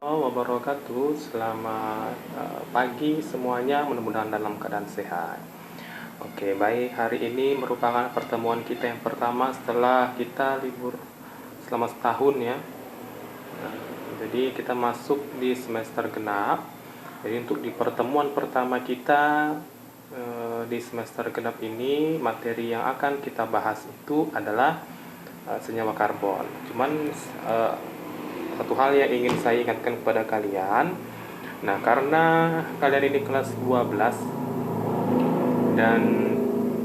Wabarakatuh. Selamat pagi semuanya, mudah-mudahan dalam keadaan sehat. Oke, baik, hari ini merupakan pertemuan kita yang pertama setelah kita libur selama setahun ya. Nah, jadi kita masuk di semester genap. Jadi untuk di pertemuan pertama kita di semester genap ini, materi yang akan kita bahas itu adalah senyawa karbon. Cuman satu hal yang ingin saya ingatkan kepada kalian, nah karena kalian ini kelas 12 dan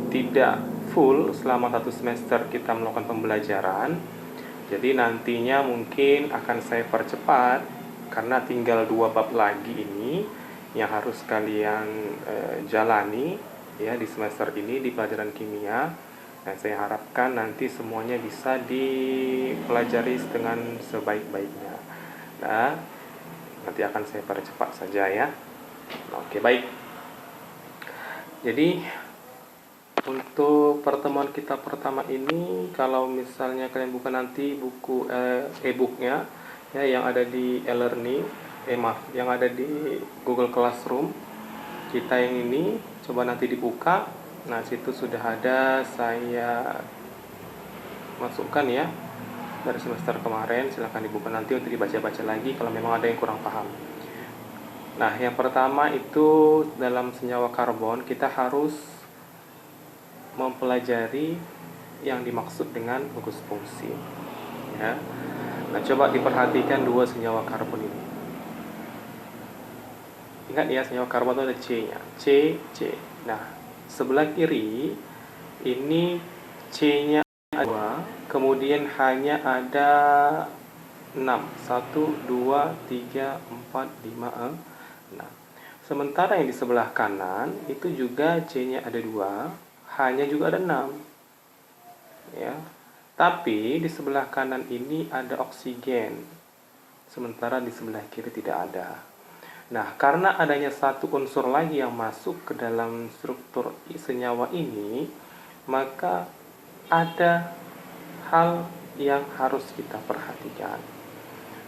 tidak full selama satu semester kita melakukan pembelajaran, jadi nantinya mungkin akan saya percepat karena tinggal 2 bab lagi ini yang harus kalian jalani ya di semester ini di pelajaran kimia. Dan saya harapkan nanti semuanya bisa dipelajari dengan sebaik-baiknya. Nah, nanti akan saya percepat saja ya. Oke, baik. Jadi untuk pertemuan kita pertama ini, kalau misalnya kalian buka nanti buku e-booknya ya yang ada di e-learning, yang ada di Google Classroom kita yang ini, coba nanti dibuka. Nah, situ sudah ada saya masukkan ya dari semester kemarin. Silahkan dibuka nanti untuk dibaca-baca lagi kalau memang ada yang kurang paham. Nah, yang pertama itu dalam senyawa karbon kita harus mempelajari yang dimaksud dengan gugus fungsi ya. Nah, coba diperhatikan dua senyawa karbon ini. Ingat ya, senyawa karbon itu ada C-nya. C. Nah, sebelah kiri ini C-nya ada 2, kemudian hanya ada 6. 1, 2, 3, 4, 5, 6. Sementara yang di sebelah kanan itu juga C-nya ada 2, hanya juga ada 6. Ya. Tapi di sebelah kanan ini ada oksigen, sementara di sebelah kiri tidak ada. Nah, karena adanya satu unsur lagi yang masuk ke dalam struktur senyawa ini, maka ada hal yang harus kita perhatikan.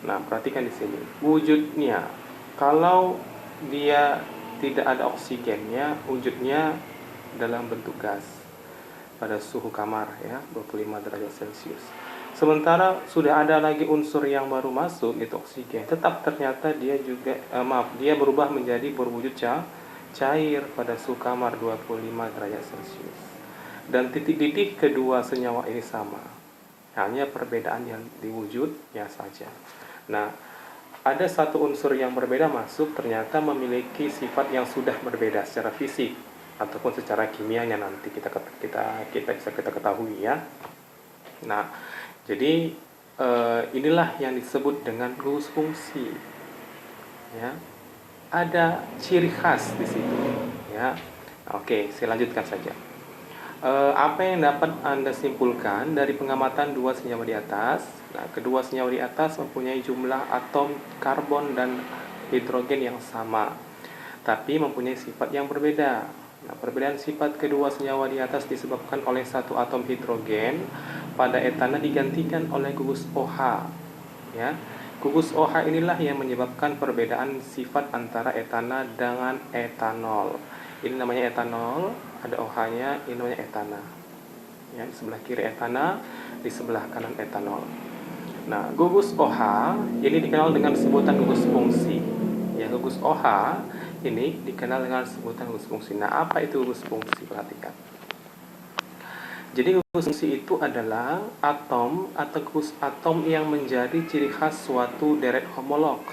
Nah, perhatikan di sini. Wujudnya, kalau dia tidak ada oksigennya, wujudnya dalam bentuk gas pada suhu kamar ya, 25 derajat Celcius. Sementara sudah ada lagi unsur yang baru masuk, itu oksigen. Tetap ternyata dia juga dia berubah menjadi berwujud cair pada suhu kamar 25 derajat Celcius. Dan titik-titik kedua senyawa ini sama. Hanya perbedaan yang diwujudnya saja. Nah, ada satu unsur yang berbeda masuk ternyata memiliki sifat yang sudah berbeda secara fisik ataupun secara kimianya nanti kita bisa ketahui ya. Nah, jadi inilah yang disebut dengan gugus fungsi. Ya, ada ciri khas di situ. Ya, oke, saya lanjutkan saja. Apa yang dapat Anda simpulkan dari pengamatan dua senyawa di atas? Nah, kedua senyawa di atas mempunyai jumlah atom karbon dan hidrogen yang sama, tapi mempunyai sifat yang berbeda. Nah, perbedaan sifat kedua senyawa di atas disebabkan oleh satu atom hidrogen pada etana digantikan oleh gugus OH. Ya, gugus OH inilah yang menyebabkan perbedaan sifat antara etana dengan etanol. Ini namanya etanol, ada OH-nya, ini namanya etana. Ya, di sebelah kiri etana, di sebelah kanan etanol. Nah, gugus OH ini dikenal dengan sebutan gugus fungsi. Ya, gugus OH ini dikenal dengan sebutan gugus fungsi. Nah, apa itu gugus fungsi? Perhatikan. Jadi gugus fungsi itu adalah atom atau gugus atom yang menjadi ciri khas suatu deret homolog.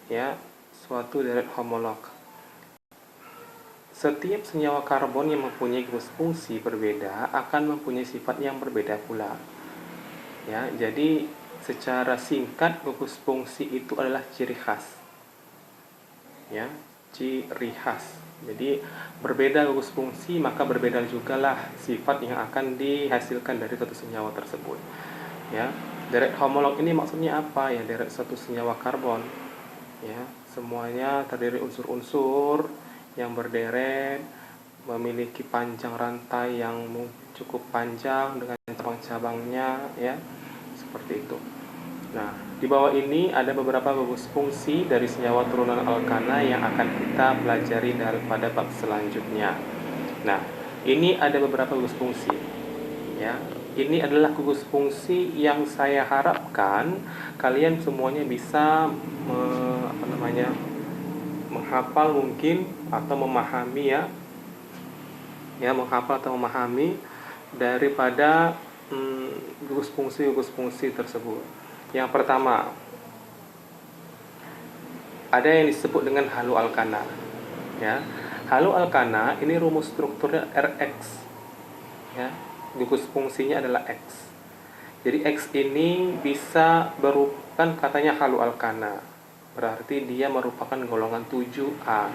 Ya, suatu deret homolog. Setiap senyawa karbon yang mempunyai gugus fungsi berbeda akan mempunyai sifat yang berbeda pula. Ya, jadi secara singkat gugus fungsi itu adalah ciri khas. Ya, ciri khas. Jadi berbeda gugus fungsi maka berbeda jugalah sifat yang akan dihasilkan dari suatu senyawa tersebut. Ya, deret homolog ini maksudnya apa? Ya, deret suatu senyawa karbon. Ya, semuanya terdiri unsur-unsur yang berderet, memiliki panjang rantai yang cukup panjang dengan cabang-cabangnya ya, seperti itu. Nah, Di bawah ini ada beberapa gugus fungsi dari senyawa turunan alkana yang akan kita pelajari daripada bab selanjutnya. Nah, ini ada beberapa gugus fungsi. Ya, ini adalah gugus fungsi yang saya harapkan kalian semuanya bisa menghafal mungkin atau memahami menghafal atau memahami daripada gugus fungsi tersebut. Yang pertama, ada yang disebut dengan halu alkana. Ya, halu alkana ini rumus strukturnya Rx. Ya, gugus fungsinya adalah X. Jadi X ini bisa berupa, katanya halu alkana, berarti dia merupakan golongan 7A.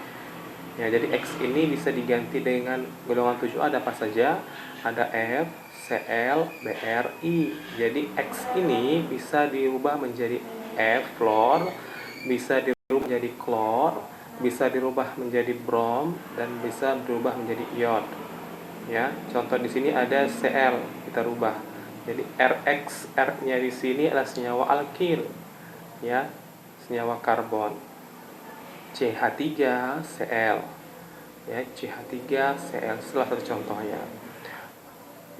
Ya, jadi X ini bisa diganti dengan golongan 7A ada apa saja? Ada F, Cl, Br, I. Jadi X ini bisa dirubah menjadi F, fluor, bisa dirubah menjadi klor, bisa dirubah menjadi brom, dan bisa berubah menjadi iod. Ya, contoh di sini ada Cl, kita rubah. Jadi Rx, R-nya di sini adalah senyawa alkil. Ya, senyawa karbon. CH3Cl. Ya, CH3Cl salah satu contohnya.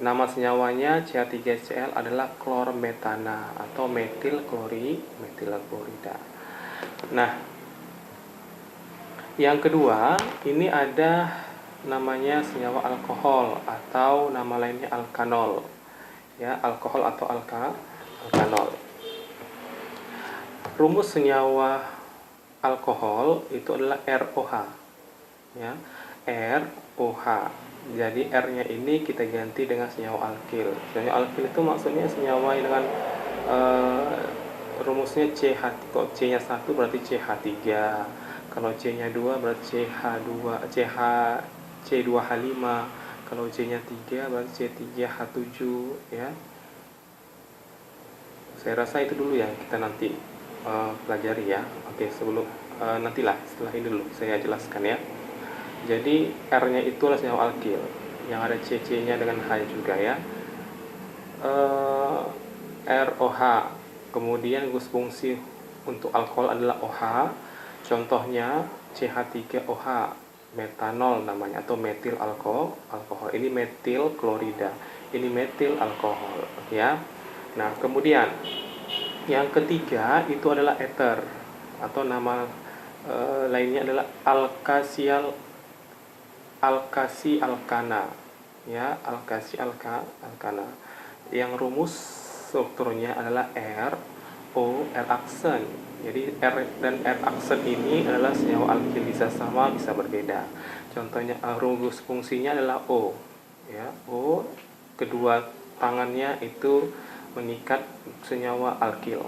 Nama senyawanya CH3Cl adalah klormetana atau metil klorida. Nah, yang kedua, ini ada namanya senyawa alkohol atau nama lainnya alkanol. Ya, alkohol atau alkanol. Rumus senyawa alkohol itu adalah ROH. Ya, ROH. Jadi R-nya ini kita ganti dengan senyawa alkil. Senyawa alkil itu maksudnya senyawa dengan rumusnya CH. Kalau C-nya 1 berarti CH3. Kalau C-nya 2 berarti C2H5. Kalau C-nya 3 berarti C3H7, ya. Saya rasa itu dulu ya, kita nanti pelajari ya. Oke, sebelum nantilah setelah ini dulu saya jelaskan ya. Jadi R-nya itu adalah senyawa alkil yang ada CC-nya dengan H juga ya. ROH. Kemudian gugus fungsi untuk alkohol adalah OH. Contohnya CH3OH, metanol namanya, atau metil alkohol. Ini metil klorida. Ini metil alkohol ya. Nah, kemudian yang ketiga itu adalah ether atau nama lainnya adalah alkasi alkana ya, alkana yang rumus strukturnya adalah R aksen. Jadi R dan R aksen ini adalah senyawa alkil, bisa sama bisa berbeda. Contohnya rumus fungsinya adalah O ya, O kedua tangannya itu mengikat senyawa alkil.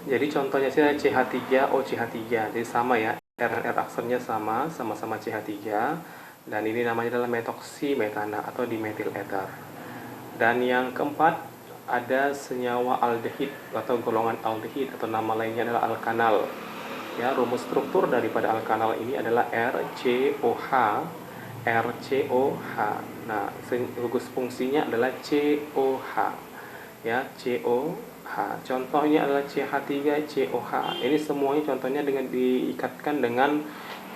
Jadi contohnya saya CH3 OCH3, jadi sama ya. R aksennya sama-sama CH3, dan ini namanya adalah metoksimetana atau dimetil ether. Dan yang keempat ada senyawa aldehid atau golongan aldehid atau nama lainnya adalah alkanal. Ya, rumus struktur daripada alkanal ini adalah RCOH. Nah, gugus fungsinya adalah COH. Ya, COH. Contohnya adalah CH3COH. Ini semuanya contohnya dengan diikatkan dengan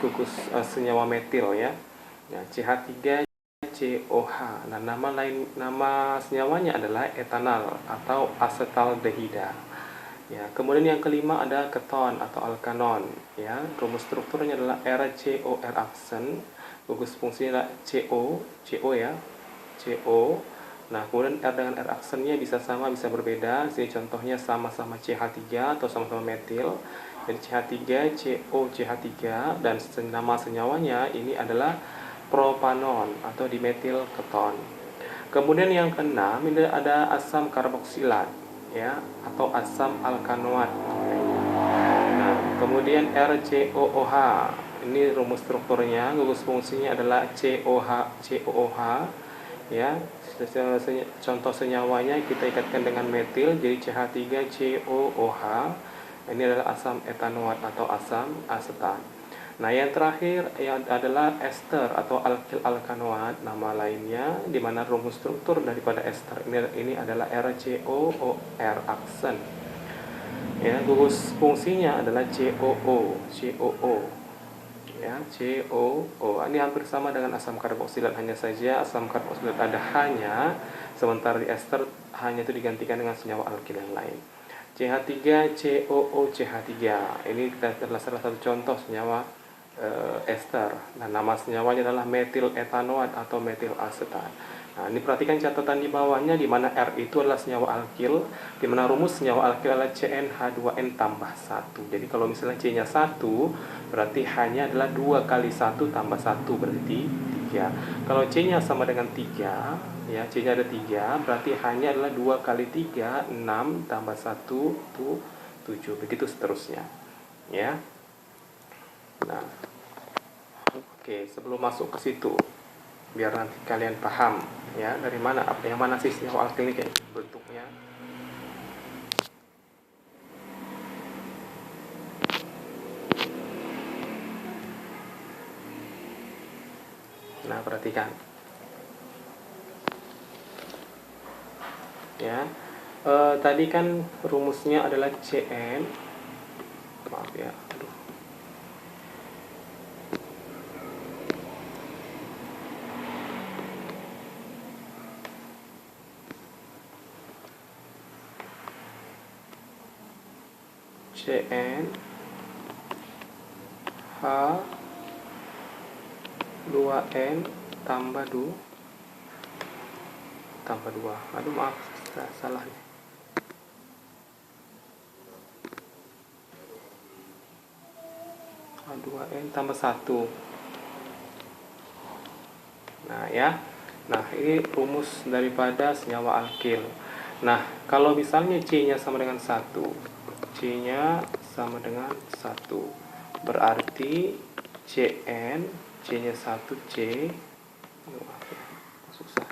gugus senyawa metil ya. Nah, CH3COH. Nah, nama senyawanya adalah etanal atau asetaldehida. Ya, kemudian yang kelima ada keton atau alkanon ya. Rumus strukturnya adalah RCOR aksen. Gugus fungsinya adalah CO ya. CO. Nah, kemudian R dengan R aksennya bisa sama bisa berbeda. Sini contohnya sama-sama CH3 atau sama-sama metil. Jadi CH3 COCH3, dan nama senyawanya ini adalah propanon atau dimetil keton. Kemudian yang keenam ini ada asam karboksilat ya, atau asam alkanoat. Nah, kemudian RCOOH. Ini rumus strukturnya, gugus fungsinya adalah COOH ya. Contoh senyawanya kita ikatkan dengan metil, jadi CH3COOH. Ini adalah asam etanoat atau asam asetat. Nah, yang terakhir adalah ester atau alkil alkanoat, nama lainnya, di mana rumus struktur daripada ester ini adalah RCOOR aksen. Ya, gugus fungsinya adalah COO, COO. Ya, COO. Ini hampir sama dengan asam karboksilat, hanya saja asam karboksilat ada hanya, sementara di ester hanya itu digantikan dengan senyawa alkil yang lain. CH3, COO, CH3. Ini adalah salah satu contoh senyawa ester. Nah, nama senyawanya adalah metil etanoat atau metil asetat. Nah, ini perhatikan catatan di bawahnya, di mana R itu adalah senyawa alkil, di mana rumus senyawa alkil adalah CnH2n tambah 1. Jadi kalau misalnya C-nya 1, berarti hanya adalah 2 kali 1 tambah 1, berarti 3. Kalau C-nya sama dengan 3, ya, C-nya ada 3, berarti hanya adalah 2 kali 3, 6, tambah 1, itu 7. Begitu seterusnya. Ya. Nah, oke, sebelum masuk ke situ, biar nanti kalian paham ya dari mana yang mana sih senyawa alkil ini kayak bentuknya. Nah, perhatikan ya, tadi kan rumusnya adalah Cn, maaf ya, aduh, Cn H 2n tambah 2 aduh maaf, salah nih. H2n tambah 1. Nah ya, nah ini rumus daripada senyawa alkil. Nah, kalau misalnya C-nya sama dengan 1, C-nya sama dengan 1, berarti Cn, C-nya 1, C, susah,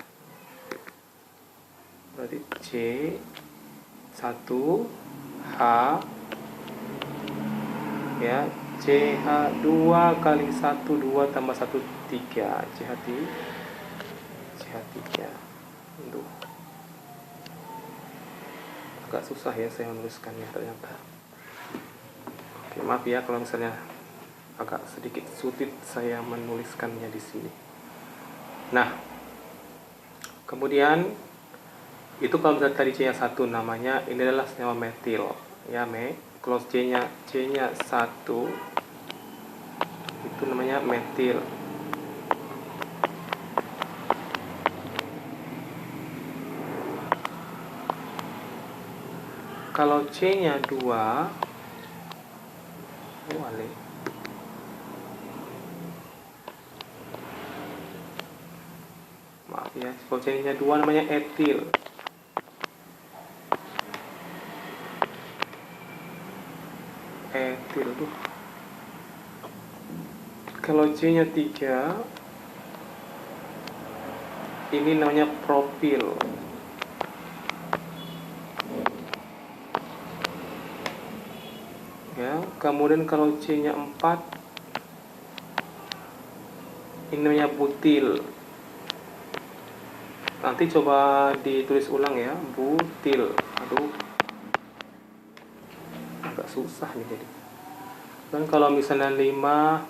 berarti C 1 H ya, CH 2 kali 1, 2 tambah 1, 3, CH3. Aduh, agak susah ya saya menuliskannya ternyata. Oke, maaf ya kalau misalnya agak sedikit sulit saya menuliskannya di sini. Nah, kemudian itu kalau misalnya tadi C-nya 1, namanya ini adalah senyawa metil ya, kalau C-nya 1 itu namanya metil. Kalau C-nya 2, maaf ya, kalau C-nya 2 namanya etil. Tuh. Kalau C-nya 3, ini namanya propil. Ya, kemudian kalau C-nya 4, ini namanya butil. Nanti coba ditulis ulang ya, butil. Aduh, agak susah nih jadi. Dan kalau misalnya 5,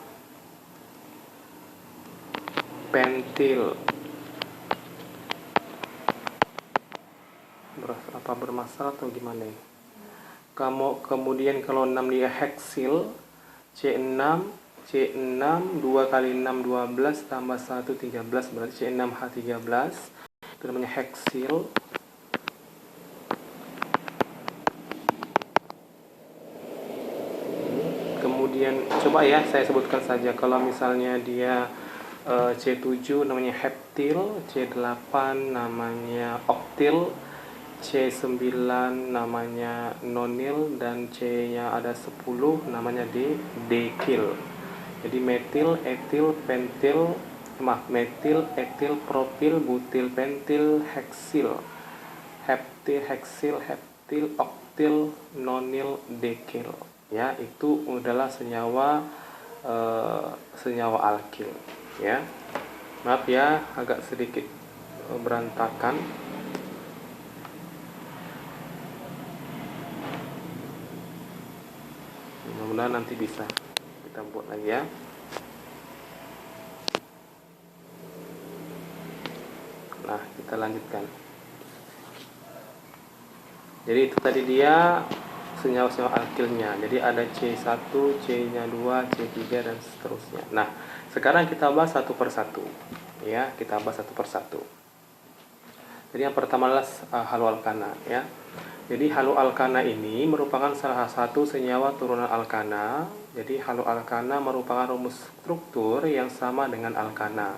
pentil. Apa bermasalah atau gimana ya? Kemudian kalau 6 dia heksil, C6 2 kali 6 12 tambah 1 13, berarti C6H13, itu namanya heksil. Kemudian coba ya saya sebutkan saja, kalau misalnya dia C7 namanya heptil, C8 namanya oktil, C9 namanya nonil, dan C-nya ada 10 namanya dekil. Jadi metil, etil, pentil, metil, etil, propil, butil, pentil, heksil, heptil, heksil, heptil, oktil, nonil, dekil. Ya, itu adalah senyawa alkil. Ya, maaf ya agak sedikit berantakan. Mudah-mudahan nanti bisa kita buat lagi ya. Nah, kita lanjutkan. Jadi itu tadi dia senyawa-senyawa alkilnya. Jadi ada C1, C-nya 2, C3 dan seterusnya. Nah, sekarang kita bahas satu persatu. Ya, kita bahas satu persatu. Jadi yang pertama adalah haloalkana ya. Jadi haloalkana ini merupakan salah satu senyawa turunan alkana. Jadi haloalkana merupakan rumus struktur yang sama dengan alkana.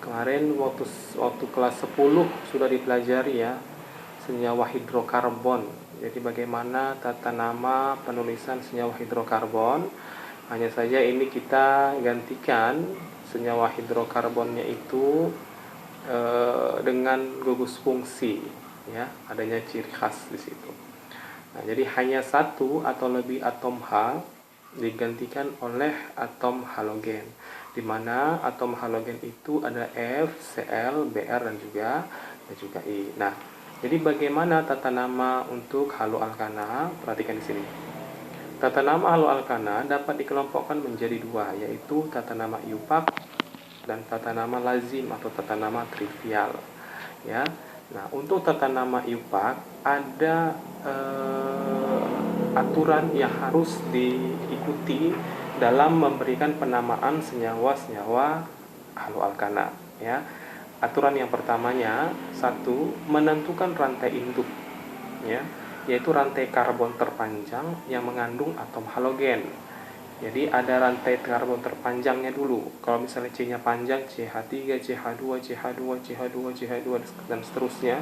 Kemarin waktu kelas 10 sudah dipelajari ya, senyawa hidrokarbon. Jadi bagaimana tata nama penulisan senyawa hidrokarbon. Hanya saja ini kita gantikan senyawa hidrokarbonnya itu dengan gugus fungsi ya, adanya ciri khas di situ. Nah, jadi hanya satu atau lebih atom H digantikan oleh atom halogen, di mana atom halogen itu ada F, Cl, Br dan juga I. Nah, jadi bagaimana tata nama untuk haloalkana? Perhatikan di sini. Tata nama haloalkana dapat dikelompokkan menjadi dua, yaitu tata nama iupac dan tata nama lazim atau tata nama trivial ya. Nah, untuk tata nama iupac ada aturan yang harus diikuti dalam memberikan penamaan senyawa-senyawa haloalkana ya. Aturan yang pertamanya, satu, menentukan rantai induk ya, yaitu rantai karbon terpanjang yang mengandung atom halogen. Jadi ada rantai karbon terpanjangnya dulu. Kalau misalnya C-nya panjang, CH3, CH2, CH2, CH2, CH2 dan seterusnya.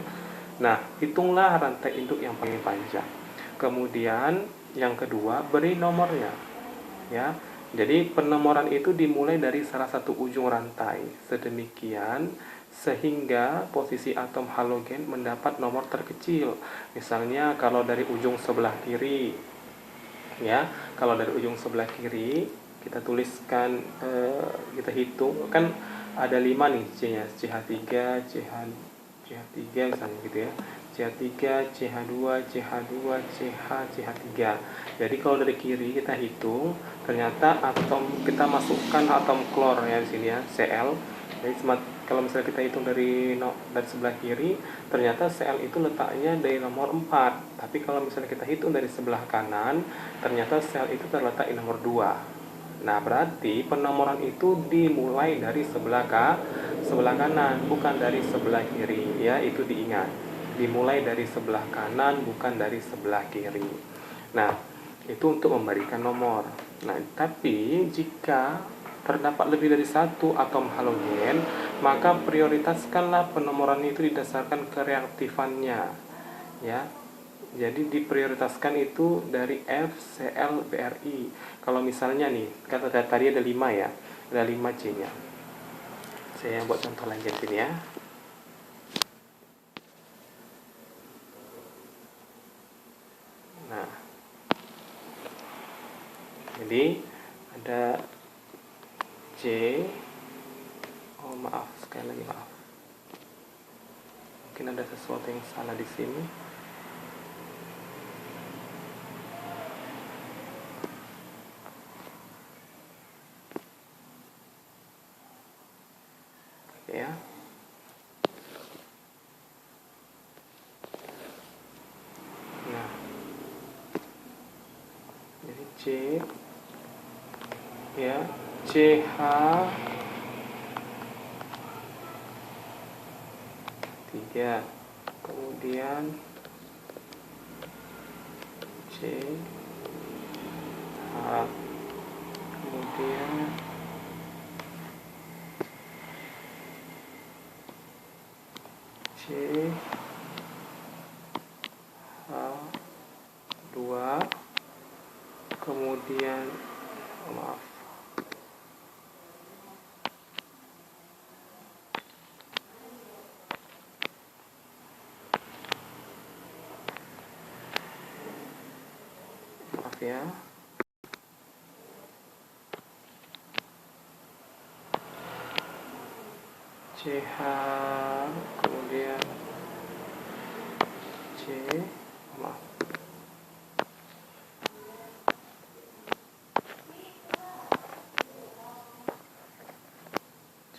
Nah, hitunglah rantai induk yang paling panjang. Kemudian yang kedua, beri nomornya. Ya. Jadi penomoran itu dimulai dari salah satu ujung rantai. Sedemikian sehingga posisi atom halogen mendapat nomor terkecil. Misalnya kalau dari ujung sebelah kiri ya, kalau dari ujung sebelah kiri kita tuliskan, kita hitung kan ada 5 nih C-nya, CH3, CH3 misalnya gitu ya, CH3, CH2, CH2, CH, CH3. Jadi kalau dari kiri kita hitung, ternyata atom kita masukkan atom klor ya di sini ya, Cl. Jadi kalau misalnya kita hitung dari sebelah kiri, ternyata Cl itu letaknya dari nomor 4. Tapi kalau misalnya kita hitung dari sebelah kanan, ternyata Cl itu terletak di nomor 2. Nah, berarti penomoran itu dimulai dari sebelah kanan, bukan dari sebelah kiri ya, itu diingat. Dimulai dari sebelah kanan, bukan dari sebelah kiri. Nah, itu untuk memberikan nomor. Nah, tapi jika terdapat lebih dari satu atom halogen, maka prioritaskanlah penomoran itu didasarkan kereaktifannya ya. Jadi diprioritaskan itu dari F, Cl, Bri. Kalau misalnya nih, kata tadi ada 5 ya, ada 5 C-nya. Saya buat contoh lagi di sini ya. Nah, jadi ada C, oh maaf, sekali lagi maaf, mungkin ada sesuatu yang salah di sini. Oke ya. Nah, jadi C ya, CH 3, kemudian C H, kemudian C H 2, kemudian maaf, ya, CH, kemudian C, maaf,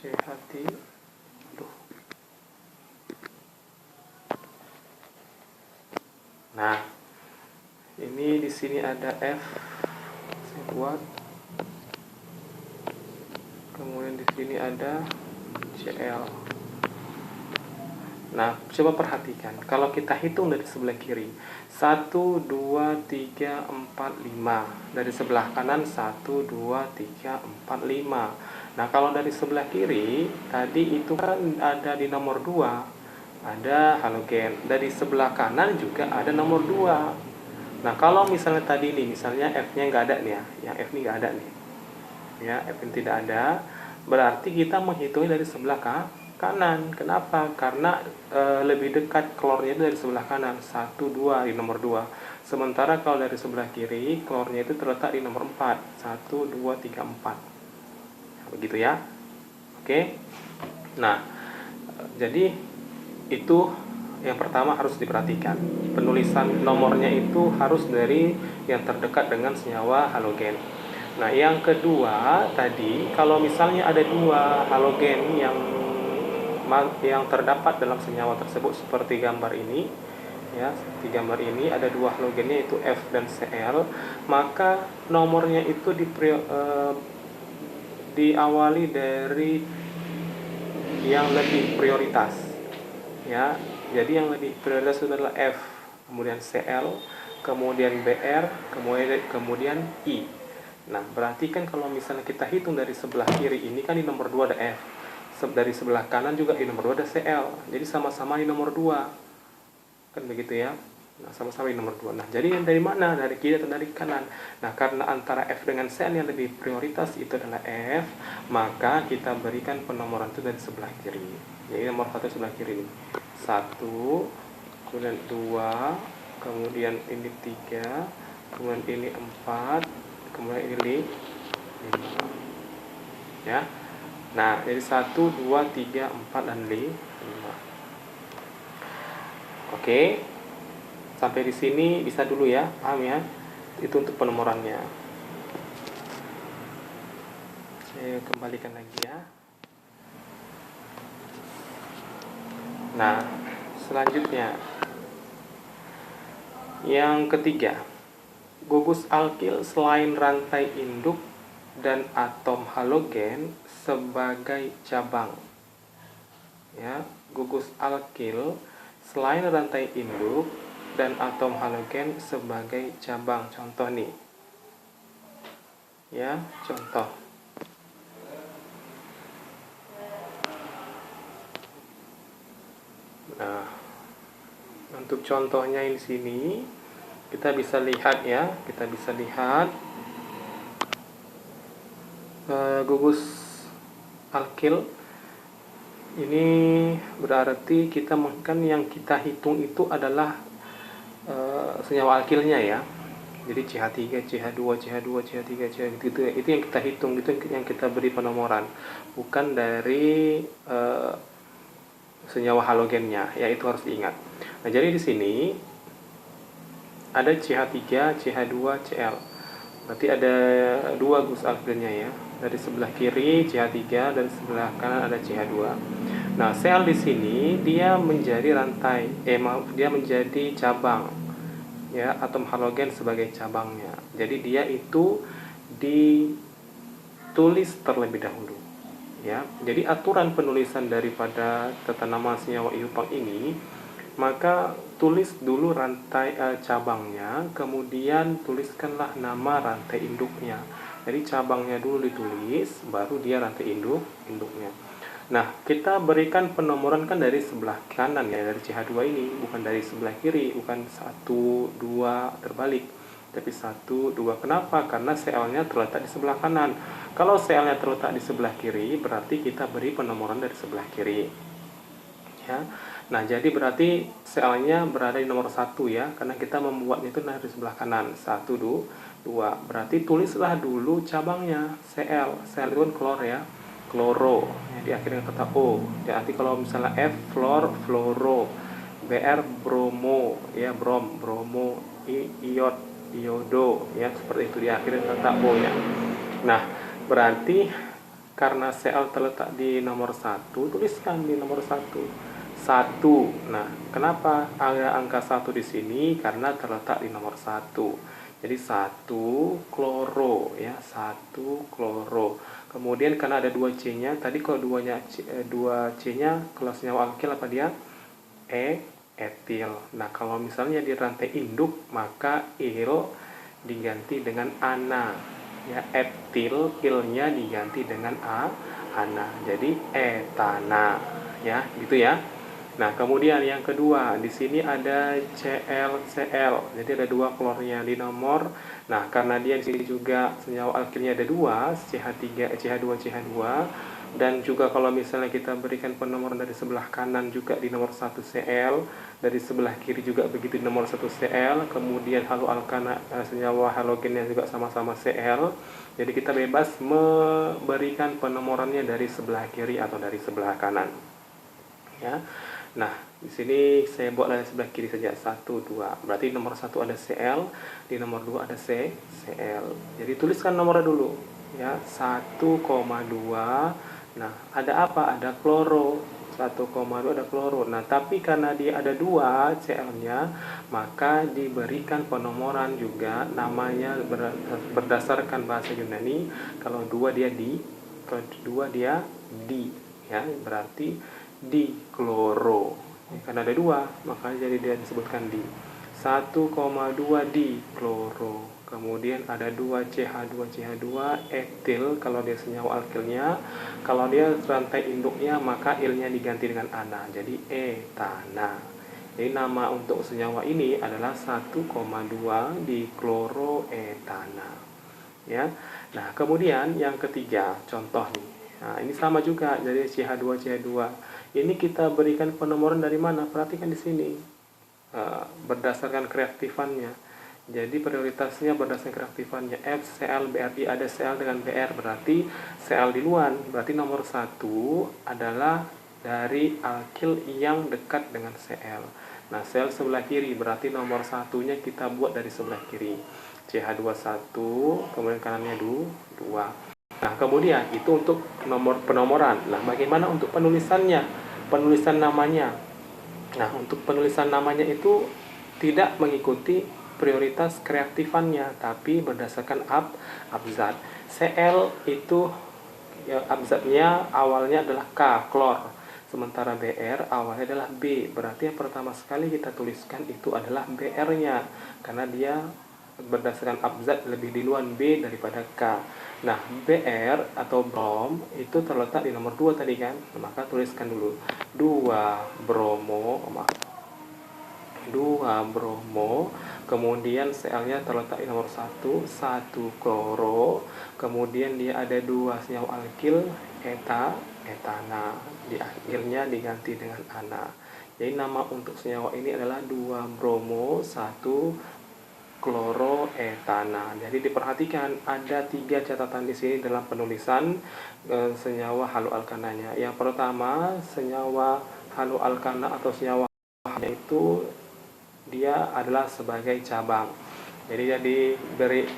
CH3. Aduh. Nah, ini di sini ada F. Saya buat. Kemudian di sini ada Cl. Nah, coba perhatikan. Kalau kita hitung dari sebelah kiri, 1, 2, 3, 4, 5. Dari sebelah kanan 1, 2, 3, 4, 5. Nah, kalau dari sebelah kiri, tadi itu kan ada di nomor 2, ada halogen. Dari sebelah kanan juga ada nomor 2. Nah, kalau misalnya tadi ini, misalnya F-nya nggak ada nih ya, yang F ini nggak ada nih. Ya, F ini tidak ada, berarti kita menghitungnya dari sebelah kanan. Kenapa? Karena lebih dekat klornya itu dari sebelah kanan, 1, 2 di nomor 2. Sementara kalau dari sebelah kiri, klornya itu terletak di nomor 4, 1, 2, 3, 4. Nah, begitu ya. Oke. Nah, jadi itu yang pertama harus diperhatikan. Penulisan nomornya itu harus dari yang terdekat dengan senyawa halogen. Nah, yang kedua tadi, kalau misalnya ada 2 halogen yang terdapat dalam senyawa tersebut seperti gambar ini, ya, di gambar ini ada 2 halogennya yaitu F dan Cl, maka nomornya itu diawali dari yang lebih prioritas, ya. Jadi yang lebih prioritas itu adalah F, kemudian Cl, kemudian Br, kemudian I. Nah, berarti kan kalau misalnya kita hitung dari sebelah kiri ini kan di nomor 2 ada F, dari sebelah kanan juga di nomor 2 ada Cl, jadi sama-sama di nomor 2, kan begitu ya. Nah, sama-sama di nomor 2. Nah, jadi yang dari mana? Dari kiri atau dari kanan? Nah, karena antara F dengan Cl yang lebih prioritas itu adalah F, maka kita berikan penomoran itu dari sebelah kiri. Jadi nomor 1 sebelah kiri ini 1, kemudian 2, kemudian ini 3, kemudian ini 4, kemudian ini 5. Ya. Nah, jadi 1, 2, 3, 4, dan 5. Oke. Sampai di sini bisa dulu ya, paham ya? Itu untuk penomorannya. Saya kembalikan lagi ya. Nah, selanjutnya yang ketiga, gugus alkil selain rantai induk dan atom halogen sebagai cabang. Ya, gugus alkil selain rantai induk dan atom halogen sebagai cabang. Contoh nih. Ya, contoh. Nah, untuk contohnya di sini kita bisa lihat ya, gugus alkil ini berarti kita kan yang kita hitung itu adalah senyawa alkilnya ya. Jadi CH3, CH2, CH2, CH3, CH itu yang kita hitung, itu yang kita beri penomoran, bukan dari senyawa halogennya, ya, itu harus diingat. Nah, jadi di sini ada CH3, CH2, Cl. Berarti ada 2 gugus alkilnya ya. Dari sebelah kiri CH3 dan sebelah kanan ada CH2. Nah, sel di sini dia menjadi rantai, dia menjadi cabang. Ya, atom halogen sebagai cabangnya. Jadi dia itu ditulis terlebih dahulu. Ya, jadi aturan penulisan daripada tata nama senyawa IUPAC ini, maka tulis dulu rantai cabangnya, kemudian tuliskanlah nama rantai induknya. Jadi cabangnya dulu ditulis, baru dia rantai induknya. Nah, kita berikan penomoran kan dari sebelah kanan ya, dari CH2 ini, bukan dari sebelah kiri, bukan 1, 2 terbalik, tapi 1, 2. Kenapa? Karena Cl-nya terletak di sebelah kanan. Kalau Cl-nya terletak di sebelah kiri, berarti kita beri penomoran dari sebelah kiri. Ya. Nah, jadi berarti Cl-nya berada di nomor 1 ya, karena kita membuatnya itu dari sebelah kanan. 1, 2. Berarti tulislah dulu cabangnya, Cl. Cl itu kan klor ya, kloro, ya, di akhirnya kata O. Jadi kalau misalnya F, fluor, fluoro. Br, bromo, ya, bromo, iod, iodo, ya, seperti itu, di akhirnya kata O ya. Nah, berarti karena Cl terletak di nomor 1, tuliskan di nomor 1. 1. Nah, kenapa ada angka 1 di sini? Karena terletak di nomor 1. Jadi 1 kloro ya, 1 kloro. Kemudian karena ada 2 C-nya, tadi kalau 2 C-nya kalau senyawa alkil apa dia? Etil. Nah, kalau misalnya di rantai induk, maka il diganti dengan ana. Ya, etil, ilnya diganti dengan ana. Jadi etana. Ya, gitu ya. Nah, kemudian yang kedua, di sini ada ClCl. Jadi ada 2 klornya di nomor. Nah, karena dia di sini juga senyawa alkilnya ada 2, CH3, CH2, CH2. Dan juga kalau misalnya kita berikan penomoran dari sebelah kanan juga di nomor 1 Cl, dari sebelah kiri juga begitu di nomor 1 Cl, kemudian haloalkana senyawa halogennya juga sama-sama Cl. Jadi kita bebas memberikan penomorannya dari sebelah kiri atau dari sebelah kanan. Ya. Nah, di sini saya buat dari sebelah kiri saja, 1, 2. Berarti nomor 1 ada Cl, di nomor 2 ada Cl. Jadi tuliskan nomornya dulu. Ya, 1,2. Nah, ada apa? Ada kloro. 1,2 ada kloro. Nah, tapi karena dia ada 2 Cl-nya, maka diberikan penomoran juga namanya berdasarkan bahasa Yunani. Kalau 2 dia di, kalau 2 dia di. Ya, berarti dikloro. Karena ada 2, makanya jadi dia disebutkan di. 1,2 dikloro. Kemudian ada 2 CH2 etil kalau dia senyawa alkilnya. Kalau dia rantai induknya maka ilnya diganti dengan ana. Jadi etana. Jadi nama untuk senyawa ini adalah 1,2 dikloroetana. Ya. Nah, kemudian yang ketiga, contoh nih. Nah, ini sama juga, jadi CH2. Ini kita berikan penomoran dari mana? Perhatikan di sini. Berdasarkan kereaktifannya. Jadi prioritasnya berdasarkan kereaktifannya. FCl BRI, ada Cl dengan Br, berarti Cl di luar. Berarti nomor 1 adalah dari alkil yang dekat dengan Cl. Nah, Cl sebelah kiri, berarti nomor 1-nya kita buat dari sebelah kiri. CH21, kemudian kanannya 2. Nah, kemudian itu untuk nomor penomoran. Nah, bagaimana untuk penulisannya? Penulisan namanya. Nah, untuk penulisan namanya itu tidak mengikuti prioritas kreatifannya, tapi berdasarkan abzat. Cl itu ya, abzatnya awalnya adalah K, klor. Sementara Br awalnya adalah B. Berarti yang pertama sekali kita tuliskan itu adalah Br-nya, karena dia berdasarkan abzat lebih duluan B daripada K. Nah, Br atau brom itu terletak di nomor 2 tadi kan. Maka tuliskan dulu 2 bromo, 2 bromo, kemudian Cl-nya terletak di nomor 1 kloro, kemudian dia ada 2 senyawa alkil etana, di akhirnya diganti dengan ana. Jadi nama untuk senyawa ini adalah 2 bromo 1 kloroetana. Jadi diperhatikan ada 3 catatan di sini dalam penulisan senyawa haloalkananya. Yang pertama, senyawa haloalkana atau senyawa itu dia adalah sebagai cabang. Jadi dia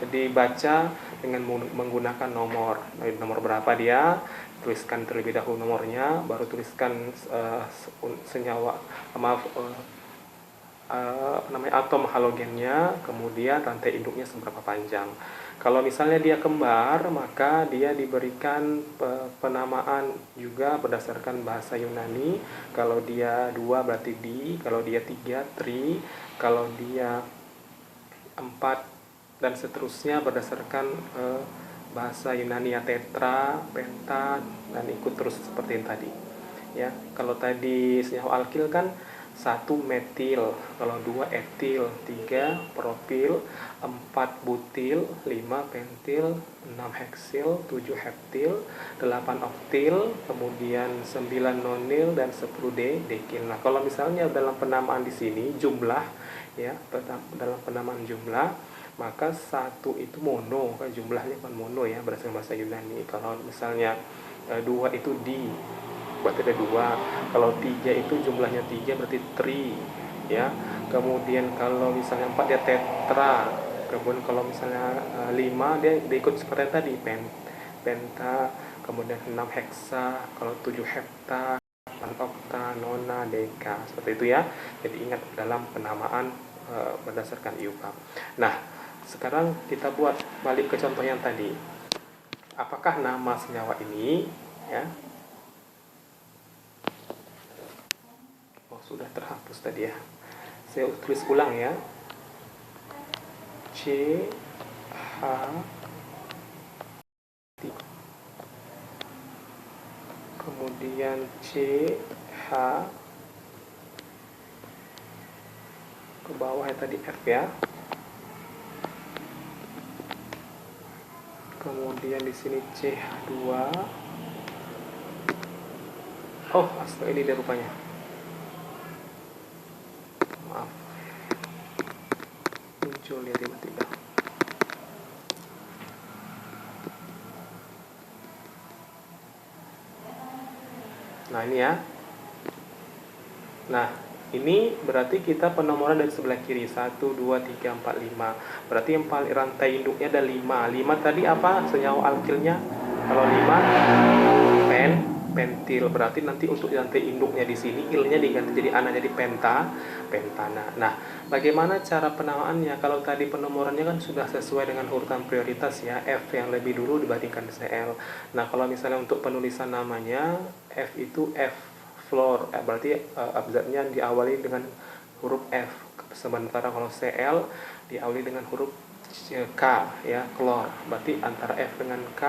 dibaca dengan menggunakan nomor. Nomor berapa dia? Tuliskan terlebih dahulu nomornya, baru tuliskan senyawa namanya atom halogennya, kemudian rantai induknya seberapa panjang. Kalau misalnya dia kembar, maka dia diberikan penamaan juga berdasarkan bahasa Yunani. Kalau dia 2 berarti di, kalau dia 3 tri, kalau dia 4 dan seterusnya berdasarkan bahasa Yunani ya, tetra, penta, dan ikut terus seperti yang tadi. Ya, kalau tadi senyawa alkil kan 1 metil, kalau 2 etil, 3 propil, 4 butil, 5 pentil, 6 heksil, 7 heptil, 8 oktil, kemudian 9 nonil dan 10 dekil. Nah, kalau misalnya dalam penamaan di sini jumlah ya, dalam penamaan jumlah, maka 1 itu mono, kan jumlahnya kan mono ya berdasarkan bahasa Yunani. Kalau misalnya 2 itu di, berarti ada 2. Kalau 3 itu jumlahnya 3 berarti tri ya. Kemudian kalau misalnya 4 dia tetra. Kemudian kalau misalnya 5 dia ikut seperti tadi penta. kemudian 6 heksa, kalau 7 hepta, 8 okta, nona, deka, seperti itu ya. Jadi ingat dalam penamaan berdasarkan IUPAC. Nah, sekarang kita buat balik ke contoh yang tadi. Apakah nama senyawa ini ya? Oh, sudah terhapus tadi ya. Saya tulis ulang ya. C H kemudian C H ke bawah ya tadi F ya. Kemudian di sini CH2. Oh, astaga, ini dia rupanya. Maaf. Muncul ya tiba-tiba. Nah, ini ya. Nah, ini berarti kita penomoran dari sebelah kiri 1, 2, 3, 4, 5. Berarti yang paling rantai induknya ada 5. 5 tadi apa senyawa alkilnya? Kalau 5 pentil. Berarti nanti untuk rantai induknya di sini ilnya diganti jadi ana, jadi pentana. Nah, bagaimana cara penamaannya? Kalau tadi penomorannya kan sudah sesuai dengan urutan prioritas ya, F yang lebih dulu dibandingkan Cl. Nah, kalau misalnya untuk penulisan namanya F itu F fluor, berarti abjadnya diawali dengan huruf F. Sementara kalau Cl diawali dengan huruf K ya, klor. Berarti antara F dengan K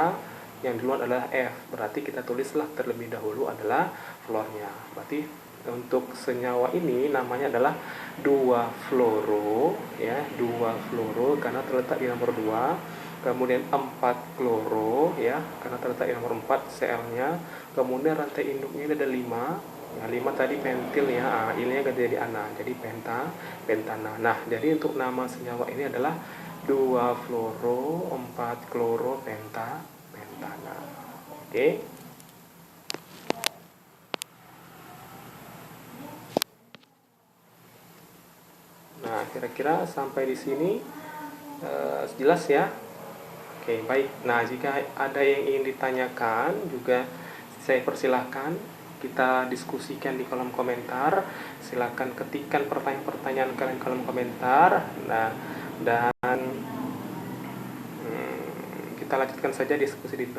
yang duluan adalah F. Berarti kita tulislah terlebih dahulu adalah fluornya. Berarti untuk senyawa ini namanya adalah 2-fluoro ya, 2-fluoro karena terletak di nomor 2. Kemudian 4-kloro ya, karena terletak di nomor 4 Cl-nya. Kemudian rantai induknya ada 5. Ya, 5 tadi pentil ya, ilnya ganti jadi ana, jadi pentana. Nah, jadi untuk nama senyawa ini adalah 2-fluoro 4-kloro pentana. Oke. Nah, kira-kira sampai di sini jelas ya. Oke, baik. Nah, jika ada yang ingin ditanyakan juga saya persilahkan kita diskusikan di kolom komentar. Silakan ketikkan pertanyaan-pertanyaan kalian kolom komentar. Nah, dan kita lanjutkan saja diskusi di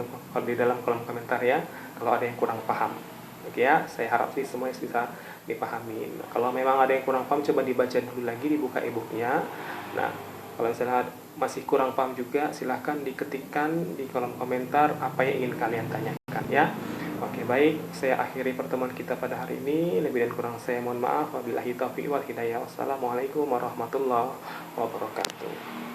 dalam kolom komentar ya, kalau ada yang kurang paham. Oke ya, saya harap sih semuanya bisa dipahami. Nah, kalau memang ada yang kurang paham, coba dibaca dulu lagi, dibuka e-booknya. Nah, kalau misalnya masih kurang paham juga, silahkan diketikkan di kolom komentar apa yang ingin kalian tanyakan ya. Oke, baik, saya akhiri pertemuan kita pada hari ini. Lebih dan kurang saya mohon maaf. Wabillahi taufiq wal hidayah. Wassalamualaikum warahmatullahi wabarakatuh.